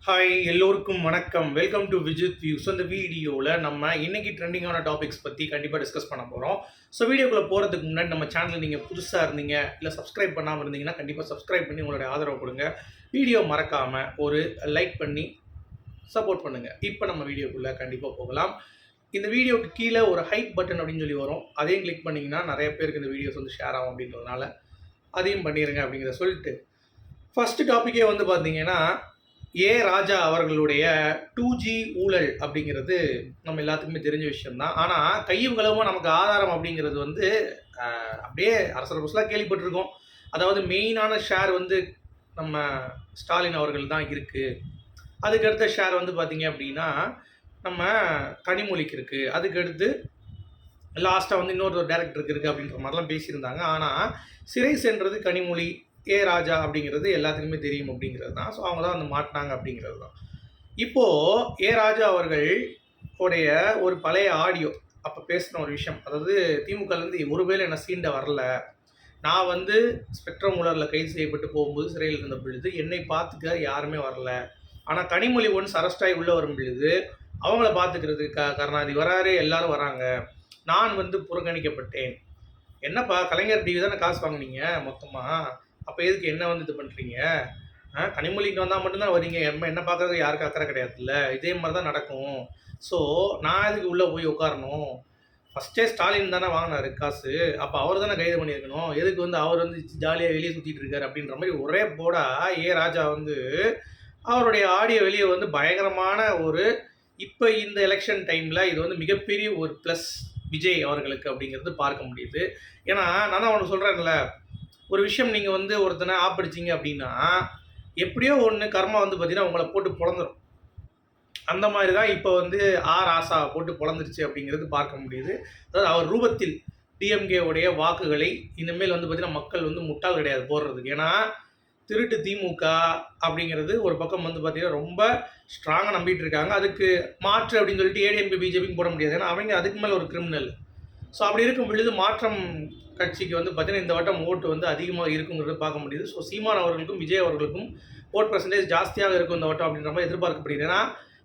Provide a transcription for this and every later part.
Hi எல்லோருக்கும் வணக்கம். Welcome to Vijith views. இந்த வீடியோவில் நம்ம இன்னைக்கு ட்ரெண்டிங்கான டாபிக்ஸ் பற்றி கண்டிப்பாக டிஸ்கஸ் பண்ண போகிறோம். ஸோ வீடியோக்குள்ளே போகிறதுக்கு முன்னாடி நம்ம சேனல் நீங்கள் புதுசாக இருந்தீங்க இல்லை சப்ஸ்கிரைப் பண்ணாமல் இருந்தீங்கன்னா கண்டிப்பாக சப்ஸ்கிரைப் பண்ணி உங்களுடைய ஆதரவு கொடுங்க. வீடியோ மறக்காமல் ஒரு லைக் பண்ணி சப்போர்ட் பண்ணுங்கள். இப்போ நம்ம வீடியோக்குள்ளே கண்டிப்பாக போகலாம். இந்த வீடியோக்கு கீழே ஒரு ஹைப் பட்டன் அப்படின்னு சொல்லி வரும். அதையும் கிளிக் பண்ணிங்கன்னா நிறைய பேருக்கு இந்த வீடியோஸ் வந்து ஷேர் ஆகும் அப்படின்றதுனால அதையும் பண்ணிடுங்க அப்படிங்கிறத சொல்லிட்டு ஃபஸ்ட்டு டாப்பிக்கே வந்து பார்த்தீங்கன்னா ராஜா அவர்களுடைய 2G ஊழல் அப்படிங்கிறது நம்ம எல்லாத்துக்குமே தெரிஞ்ச விஷயம்தான். ஆனால் கையும் களவும் நமக்கு ஆதாரம் அப்படிங்கிறது வந்து அப்படியே அரசர் புதுசாக கேள்விப்பட்டிருக்கோம். அதாவது மெயினான ஷேர் வந்து நம்ம ஸ்டாலின் அவர்கள் தான் இருக்குது. அதுக்கடுத்த ஷேர் வந்து பார்த்திங்க அப்படின்னா நம்ம கனிமொழிக்கு இருக்குது. அதுக்கடுத்து லாஸ்ட்டாக வந்து இன்னொரு டேரக்டருக்கு இருக்குது அப்படின்ற மாதிரிலாம் பேசியிருந்தாங்க. ஆனால் சிறை சென்றது கனிமொழி, ராஜா அப்படிங்கிறது எல்லாத்துக்குமே தெரியும் அப்படிங்கிறது தான். ஸோ அவங்க தான் வந்து மாட்டினாங்க அப்படிங்கிறது தான். இப்போது ராஜா அவர்கள் உடைய ஒரு பழைய ஆடியோ அப்போ பேசின ஒரு விஷயம், அதாவது திமுகலேருந்து ஒருவேளை என்ன சீண்ட வரல, நான் வந்து ஸ்பெக்ட்ரம் ஊழலில் கைது செய்யப்பட்டு போகும்போது சிறையில் இருந்த பொழுது என்னை பார்த்துக்க யாருமே வரல, ஆனால் கனிமொழி ஒன்ஸ் அரெஸ்ட் ஆகி உள்ளே வரும் பொழுது அவங்கள பார்த்துக்கிறதுக்கு கருணாநிதி வராரு, எல்லாரும் வராங்க, நான் வந்து புறக்கணிக்கப்பட்டேன். என்னப்பா கலைஞர் டிவி தானே காசு வாங்கினீங்க மொத்தமாக, அப்போ எதுக்கு என்ன வந்து இது பண்ணுறீங்க? கனிமொழிக்கு வந்தால் மட்டும்தான் வரீங்க, என்ன பார்க்குறது யாருக்கும் அக்கறை கிடையாதுல்ல. இதே மாதிரி தான் நடக்கும். ஸோ நான் எதுக்கு உள்ளே போய் உட்காரணும்? ஃபஸ்ட்டே ஸ்டாலின் தானே வாங்கினாரு காசு, அப்போ அவர் தானே கைது பண்ணியிருக்கணும். எதுக்கு வந்து அவர் வந்து ஜாலியாக வெளியே சுற்றிட்டு இருக்காரு அப்படின்ற மாதிரி ஒரே போடா ராஜா வந்து அவருடைய ஆடியோ வெளியே வந்து பயங்கரமான ஒரு இப்போ இந்த எலெக்ஷன் டைமில் இது வந்து மிகப்பெரிய ஒரு ப்ளஸ் விஜய் அவர்களுக்கு அப்படிங்கிறது பார்க்க முடியுது. ஏன்னா நான் தான் ஒன்று சொல்கிறேன்ல, ஒரு விஷயம் நீங்கள் வந்து ஒருத்தனை ஆப்படிச்சிங்க அப்படின்னா எப்படியோ ஒன்று கர்மா வந்து பார்த்தீங்கன்னா உங்களை போட்டு பொழந்துடும். அந்த மாதிரி தான் இப்போ வந்து ராசா போட்டு பொழந்துருச்சு அப்படிங்கிறது பார்க்க முடியுது. அதாவது அவர் ரூபத்தில் டிஎம்கேவுடைய வாக்குகளை இனிமேல் வந்து பார்த்தீங்கன்னா மக்கள் வந்து முட்டாள் கிடையாது போடுறதுக்கு. ஏன்னா திருட்டு திமுக அப்படிங்கிறது ஒரு பக்கம் வந்து பார்த்தீங்கன்னா ரொம்ப ஸ்ட்ராங்காக நம்பிட்டு இருக்காங்க. அதுக்கு மாற்று அப்படின்னு சொல்லிட்டு ஏடிஎம்கே பிஜேபின்னு போட முடியாது. ஏன்னா அவங்க அதுக்கு மேலே ஒரு கிரிமினல். ஸோ அப்படி இருக்கும் பொழுது மாற்றம் கட்சிக்கு வந்து பார்த்தீங்கன்னா இந்த வட்டம் ஓட்டு வந்து அதிகமாக இருக்குங்கிறது பார்க்க முடியுது. ஸோ சீமான் அவர்களுக்கும் விஜய் அவர்களுக்கும் ஓட் பர்சன்டேஜ் ஜாஸ்தியாக இருக்கும் இந்த வட்டம் அப்படின்ற மாதிரி எதிர்பார்க்கப்படுகிறது. ஏன்னா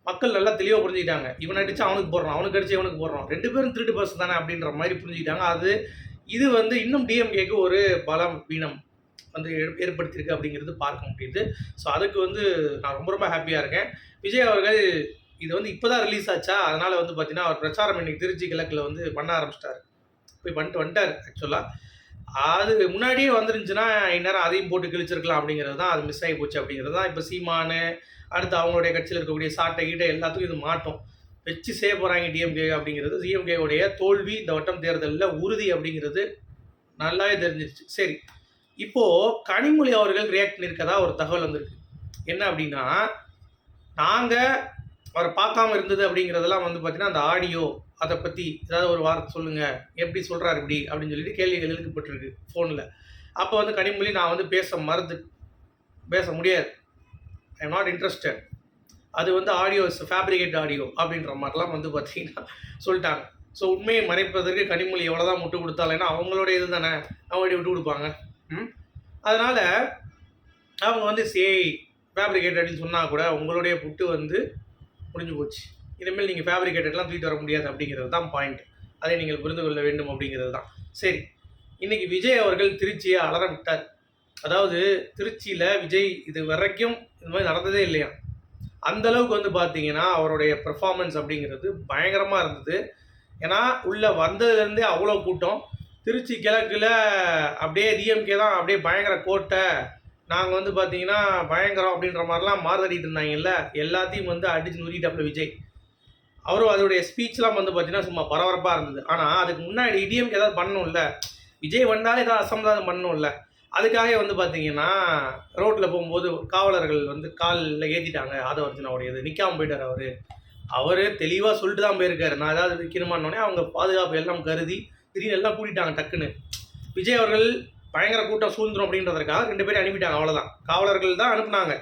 மக்கள் நல்லா தெளிவாக புரிஞ்சுக்கிட்டாங்க, இவன் அடிச்சு அவனுக்கு போடுறான், அவனுக்கு அடிச்சு இவனுக்கு போடுறான், ரெண்டு பேரும் திருட்டு பர்சன் தானே அப்படின்ற மாதிரி புரிஞ்சுக்கிட்டாங்க. இது வந்து இன்னும் டிஎம்கேக்கு ஒரு பலம் வீணம் வந்து ஏற்படுத்தியிருக்கு அப்படிங்கிறது பார்க்க முடியுது. ஸோ அதுக்கு வந்து நான் ரொம்ப ரொம்ப ஹாப்பியாக இருக்கேன். விஜய் அவர்கள் இது வந்து இப்போ தான் ரிலீஸ் ஆச்சா, அதனால் வந்து பார்த்தீங்கன்னா அவர் பிரச்சாரம் இன்னைக்கு திருச்சி கிழக்கில் வந்து பண்ண ஆரம்பிச்சிட்டாரு. போய் பண்ணிட்டு வந்துட்டார். ஆக்சுவலாக அது முன்னாடியே வந்துருந்துச்சுன்னா இந்நேரம் அதையும் போட்டு கிழிச்சிருக்கலாம் அப்படிங்கிறது தான், அது மிஸ் ஆகி போச்சு அப்படிங்கிறது தான். இப்போ சீமானு அடுத்து அவங்களுடைய கட்சியில் இருக்கக்கூடிய சாட்டை கீட்டை எல்லாத்துக்கும் இது மாட்டோம் வச்சு செய்ய போகிறாங்க டிஎம்கே அப்படிங்கிறது. டிஎம்கேவுடைய தோல்வி இந்த வட்டம் தேர்தலில் உறுதி அப்படிங்கிறது நல்லாவே தெரிஞ்சிருச்சு. சரி, இப்போது கனிமொழி அவர்கள் ரியாக்ட் பண்ணியிருக்கதா ஒரு தகவல் வந்திருக்கு. என்ன அப்படின்னா, நாங்கள் அவரை பார்க்காம இருந்தது அப்படிங்கிறதெல்லாம் வந்து பார்த்தீங்கன்னா அந்த ஆடியோ அதை பற்றி ஏதாவது ஒரு வார்த்தை சொல்லுங்கள், எப்படி சொல்கிறார் இப்படி அப்படின்னு சொல்லிட்டு கேள்விகள் எழுக்கப்பட்டிருக்கு ஃபோனில். அப்போ வந்து கனிமொழி நான் வந்து பேச முடியாது, ஐ எம் நாட் இன்ட்ரெஸ்டட், அது வந்து ஆடியோ ஃபேப்ரிகேட் ஆடியோ அப்படின்ற மாதிரிலாம் வந்து பார்த்தீங்கன்னா சொல்லிட்டாங்க. ஸோ உண்மையை மறைப்பதற்கு கனிமொழி எவ்வளோ தான் முட்டு கொடுத்தாலும், ஏன்னா அவங்களோட இது தானே, அவங்களுடைய விட்டு கொடுப்பாங்க. அதனால் அவங்க வந்து ஃபேப்ரிகேட் அப்படின்னு சொன்னால் கூட உங்களுடைய புட்டு வந்து முடிஞ்சு போச்சு, இனிமேல் நீங்கள் ஃபேப்ரிகேட்டட்லாம் தூக்கிட்டு வர முடியாது அப்படிங்கிறது தான் பாயிண்ட். அதை நீங்கள் புரிந்து கொள்ள வேண்டும் அப்படிங்கிறது தான். சரி, இன்றைக்கி விஜய் அவர்கள் திருச்சியை அலற விட்டார். அதாவது திருச்சியில் விஜய் இது வரைக்கும் இந்த மாதிரி நடந்ததே இல்லையா. அந்தளவுக்கு வந்து பார்த்தீங்கன்னா அவருடைய பெர்ஃபார்மன்ஸ் அப்படிங்கிறது பயங்கரமாக இருந்தது. ஏன்னா உள்ளே வந்ததுலேருந்தே அவ்வளோ கூட்டம். திருச்சி கிழக்கில் அப்படியே டிஎம்கே தான் அப்படியே பயங்கர கோட்டை, நாங்கள் வந்து பார்த்தீங்கன்னா பயங்கரம் அப்படின்ற மாதிரிலாம் மாறுதடிட்டு இருந்தாங்கல்ல, எல்லாத்தையும் வந்து அடித்து நுறிட்டாப்புல விஜய். அவரும் அதோடைய ஸ்பீச்லாம் வந்து பார்த்தீங்கன்னா சும்மா பரபரப்பாக இருந்தது. ஆனால் அதுக்கு முன்னாடி டிஎம்கே ஏதாவது பண்ணணும்ல, விஜய் வந்தாலே ஏதாவது அசம்பாதம் பண்ணணும்ல, அதுக்காக வந்து பார்த்தீங்கன்னா ரோட்டில் போகும்போது காவலர்கள் வந்து காலில் ஏற்றிட்டாங்க ஆதவர்ஜனாவுடையது, நிற்காமல் போயிட்டார். அவர் தெளிவாக சொல்லிட்டு தான் போயிருக்காரு, நான் ஏதாவது விற்கணுமானோடனே அவங்க பாதுகாப்பு எல்லாம் கருதி திடீர்னு எல்லாம் கூட்டிட்டாங்க டக்குன்னு. விஜய் அவர்கள் பயங்கர கூட்டம் சூழ்ந்துடும் அப்படின்றதுக்காக 2 பேரும் அனுப்பிட்டாங்க, அவ்வளோதான். காவலர்கள் தான் அனுப்புனாங்க,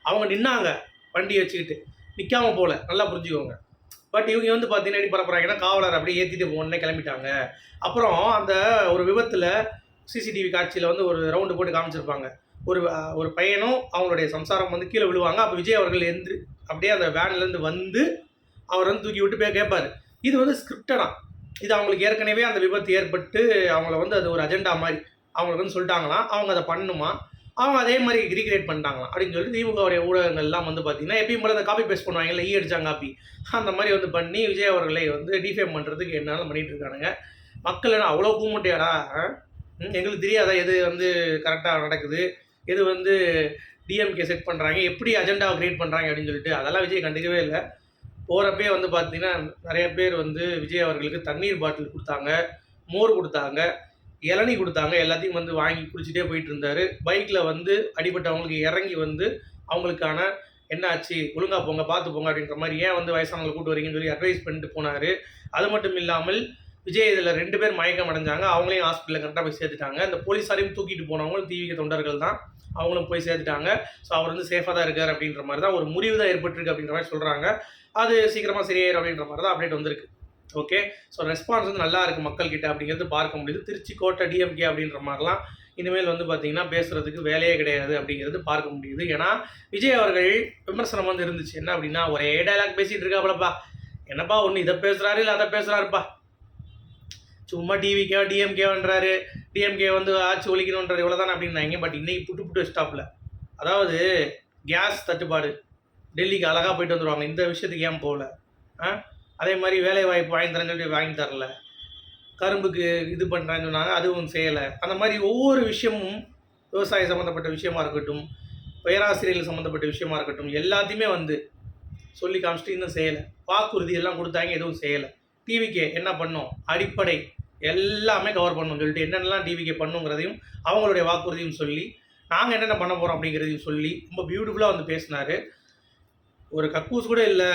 அவங்க நின்னாங்க வண்டியை வச்சுக்கிட்டு, நிற்காமல் போகல, நல்லா புரிஞ்சுக்கோங்க. பட் இவங்க வந்து பார்த்தீங்கன்னா எப்படி பரப்புறாங்கன்னா காவலர் அப்படியே ஏற்றிட்டு போனே கிளம்பிட்டாங்க. அப்புறம் அந்த ஒரு விபத்தில் சிசிடிவி காட்சியில் வந்து ஒரு ரவுண்டு போட்டு காமிச்சிருப்பாங்க, ஒரு பையனும் அவங்களுடைய சம்சாரம் வந்து கீழே விழுவாங்க. அப்போ விஜய் அவர்கள் அப்படியே அந்த வேன்லேருந்து வந்து அவர் வந்து தூக்கி விட்டு போய் கேட்பார். இது வந்து ஸ்கிரிப்டடா. இது அவங்களுக்கு ஏற்கனவே அந்த விபத்து ஏற்பட்டு அவங்கள வந்து அது ஒரு அஜெண்டா மாதிரி அவங்களுக்கு வந்து சொல்லிட்டாங்களாம். அவங்க அதை பண்ணணுமா, அவங்க அதே மாதிரி ரீக்ரியேட் பண்ணிட்டாங்களாம் அப்படின்னு சொல்லிட்டு திமுகவுடைய ஊடகங்கள்லாம் வந்து பார்த்தீங்கன்னா எப்பயும் போல அந்த காப்பி பேஸ்ட் பண்ணுவாங்கல்ல, அடிச்சாங்க காப்பி, அந்த மாதிரி வந்து பண்ணி விஜய் அவர்களை வந்து டிஃபேம் பண்ணுறதுக்கு என்னாலும் பண்ணிகிட்டு இருக்கானுங்க. மக்கள் என்ன அவ்வளோ கூமுட்டையாடா, எங்களுக்கு தெரியாதா எது வந்து கரெக்டாக நடக்குது, எது வந்து டிஎம்கே செட் பண்ணுறாங்க, எப்படி அஜெண்டாவை க்ரியேட் பண்ணுறாங்க அப்படின்னு சொல்லிட்டு அதெல்லாம் விஜய் கண்டுக்கவே இல்லை. போகிறப்பே வந்து பார்த்தீங்கன்னா நிறைய பேர் வந்து விஜய் அவர்களுக்கு தண்ணீர் பாட்டில் கொடுத்தாங்க, மோர் கொடுத்தாங்க, இளநீ கொடுத்தாங்க. எல்லாத்தையும் வந்து வாங்கி குடிச்சிட்டே போயிட்டு இருந்தார். பைக்கில் வந்து அடிபட்டவங்களுக்கு இறங்கி வந்து அவங்களுக்கான என்ன ஆச்சு, ஒழுங்கா போங்க, பார்த்து போங்க அப்படின்ற மாதிரி, ஏன் வந்து வயசானவங்களை கூட்டு வரீங்கன்னு சொல்லி அட்வைஸ் பண்ணிட்டு போனார். அது மட்டும் இல்லாமல் விஜய் இதில் 2 பேர் மயக்கம் அடைஞ்சாங்க. அவங்களையும் ஹாஸ்பிட்டலில் கரெக்டாக போய் சேர்த்துட்டாங்க. இந்த போலீஸாரையும் தூக்கிட்டு போனவங்களும் டிவிகே தொண்டர்கள் தான், அவங்களும் போய் சேர்த்துட்டாங்க. ஸோ அவர் வந்து சேஃபாக தான் இருக்கார் அப்படின்ற மாதிரி தான் ஒரு முறிவு தான் ஏற்பட்டிருக்கு அப்படின்ற மாதிரி சொல்கிறாங்க. அது சீக்கிரமாக சரியாயிரும் அப்படின்ற மாதிரி தான் அப்டேட் வந்திருக்கு. ஓகே, ஸோ ரெஸ்பான்ஸ் வந்து நல்லா இருக்குது மக்கள்கிட்ட அப்படிங்கிறது பார்க்க முடியுது. திருச்சி கோட்டை டிஎம்கே அப்படின்ற மாதிரிலாம் இனிமேல் வந்து பார்த்திங்கன்னா பேசுகிறதுக்கு வேலையே கிடையாது அப்படிங்கிறது பார்க்க முடியுது. ஏன்னா விஜய் அவர்கள் விமர்சனம் வந்து இருந்துச்சு என்ன அப்படின்னா, ஒரே டைலாக் பேசிகிட்டு இருக்காப்பலப்பா, என்னப்பா ஒன்று இதை பேசுகிறாரு இல்லை அதை பேசுகிறாருப்பா, சும்மா டிவிக்கே டிஎம்கேன்றாரு, டிஎம்கே வந்து ஆட்சி ஒழிக்கணுன்றது இவ்வளோதானே அப்படின்னாங்க. பட் இன்னைக்கு புட்டு ஸ்டாப்பில், அதாவது கேஸ் தட்டுப்பாடு, டெல்லிக்கு அழகாக போயிட்டு வந்துடுவாங்க, இந்த விஷயத்துக்கு ஏன் போகல? அதே மாதிரி வேலை வாய்ப்பு வாங்கி தரேன்னு சொல்லி வாங்கி தரல, கரும்புக்கு இது பண்ணுறாங்கன்னு சொன்னாங்க, அதுவும் செய்யலை. அந்த மாதிரி ஒவ்வொரு விஷயமும் விவசாய சம்மந்தப்பட்ட விஷயமா இருக்கட்டும், பேராசிரியர்கள் சம்மந்தப்பட்ட விஷயமா இருக்கட்டும், எல்லாத்தையுமே வந்து சொல்லி காமிச்சிட்டு இன்னும் செய்யலை. வாக்குறுதி எல்லாம் கொடுத்தாங்க, எதுவும் செய்யலை. டிவிகே என்ன பண்ணும், அடிப்படை எல்லாமே கவர் பண்ணணும்னு சொல்லிட்டு என்னென்னலாம் டிவிகே பண்ணுங்கிறதையும் அவங்களுடைய வாக்குறுதியும் சொல்லி, நாங்கள் என்னென்ன பண்ண போகிறோம் அப்படிங்கிறதையும் சொல்லி ரொம்ப பியூட்டிஃபுல்லாக வந்து பேசினார். ஒரு கக்கூஸ் கூட இல்லை.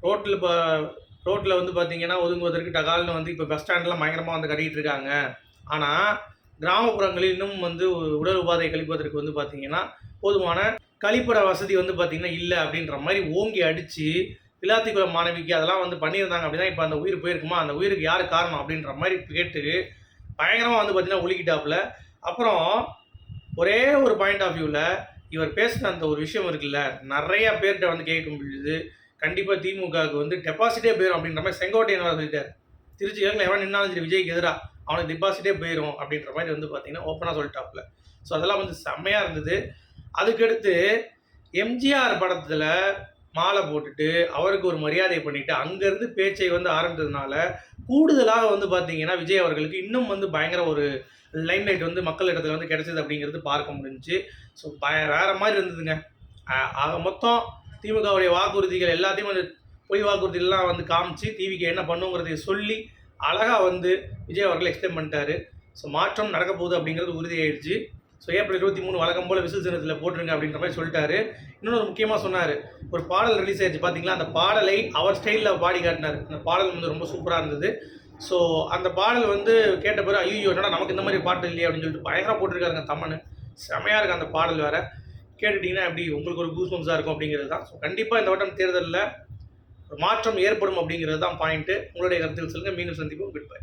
ரோட்டில் வந்து பார்த்தீங்கன்னா ஒதுங்குவதற்கு டகால்னு வந்து இப்போ பஸ் ஸ்டாண்ட்லாம் பயங்கரமாக வந்து கட்டிகிட்டு இருக்காங்க. ஆனால் கிராமப்புறங்களில் இன்னும் வந்து உடல் உபாதை கழிப்பதற்கு வந்து பார்த்திங்கன்னா போதுமான கழிப்பட வசதி வந்து பார்த்திங்கன்னா இல்லை அப்படின்ற மாதிரி ஓங்கி அடித்து விளாத்திக்குளம் மாணவிக்கு அதெல்லாம் வந்து பண்ணியிருந்தாங்க அப்படின்னா இப்போ அந்த உயிர் போயிருக்குமா, அந்த உயிருக்கு யார் காரணம் அப்படின்ற மாதிரி கேட்டு பயங்கரமாக வந்து பார்த்திங்கன்னா ஒழுக்கிட்டாப்புல. அப்புறம் ஒரே ஒரு பாயிண்ட் ஆஃப் வியூவில் இவர் பேசுகிற அந்த ஒரு விஷயம் இருக்குல்ல, நிறையா பேர்கிட்ட வந்து கேட்க முடியுது. கண்டிப்பாக திமுகவுக்கு வந்து டெபாசிட்டே போயிடும் அப்படின்ற மாதிரி செங்கோட்டையன் சொல்லிட்டார். திருச்சியில் எவன் நின்னாலும் சரி விஜய்க்கு எதிராக அவனுக்கு டெபாசிட்டே போயிடும் அப்படின்ற மாதிரி வந்து பார்த்தீங்கன்னா ஓப்பனாக சொல்லிட்டாப்புல. ஸோ அதெல்லாம் வந்து செம்மையாக இருந்தது. அதுக்கடுத்து எம்ஜிஆர் படத்தில் மாலை போட்டுட்டு அவருக்கு ஒரு மரியாதை பண்ணிவிட்டு அங்கேருந்து பேச்சை வந்து ஆரம்பித்ததுனால கூடுதலாக வந்து பார்த்தீங்கன்னா விஜய் அவர்களுக்கு இன்னும் வந்து பயங்கர ஒரு லைம்லைட் வந்து மக்கள் இடத்துல வந்து கிடைச்சது அப்படிங்கிறது பார்க்க முடிஞ்சிச்சு. ஸோ வேறு மாதிரி இருந்ததுங்க. ஆக மொத்தம் திமுகவுடைய வாக்குறுதிகள் எல்லாத்தையும் வந்து பொய் வாக்குறுதிகள்லாம் வந்து காமிச்சு டிவிக்கு என்ன பண்ணுங்கிறதை சொல்லி அழகாக வந்து விஜய் அவர்கள் எக்ஸ்பிளைன் பண்ணிட்டாரு. ஸோ மாற்றம் நடக்க போகுது அப்படிங்கிறது உறுதியாயிடுச்சு. ஸோ ஏப்ரல் 23 வழக்கம் போல் விசில் சின்னத்தில் போட்டுருங்க அப்படின்ற மாதிரி சொல்லிட்டாரு. இன்னொரு முக்கியமாக சொன்னார், ஒரு பாடல் ரிலீஸ் ஆயிடுச்சு பார்த்தீங்களா, அந்த பாடலை அவர் ஸ்டைலில் பாடி காட்டினார். அந்த பாடல் வந்து ரொம்ப சூப்பராக இருந்தது. ஸோ அந்த பாடல் வந்து கேட்ட பிறகு ஐயோ என்னடா நமக்கு இந்த மாதிரி பாட்டு இல்லையா அப்படின்னு சொல்லிட்டு பயங்கரமாக போட்டிருக்காருங்க தம்மனு. செமையாக இருக்குது அந்த பாடல் வேறு. கேட்டுட்டிங்கன்னா எப்படி உங்களுக்கு ஒரு கூஸ்பம்ஸாக இருக்கும் அப்படிங்கிறது தான். ஸோ கண்டிப்பாக இந்த வட்டம் தேர்தலில் ஒரு மாற்றம் ஏற்படும் அப்படிங்கிறது தான் பாயிண்ட்டு. உங்களுடைய கருத்துக்கள் சொல்லுங்கள். மீண்டும் சந்திப்போம். Good bye.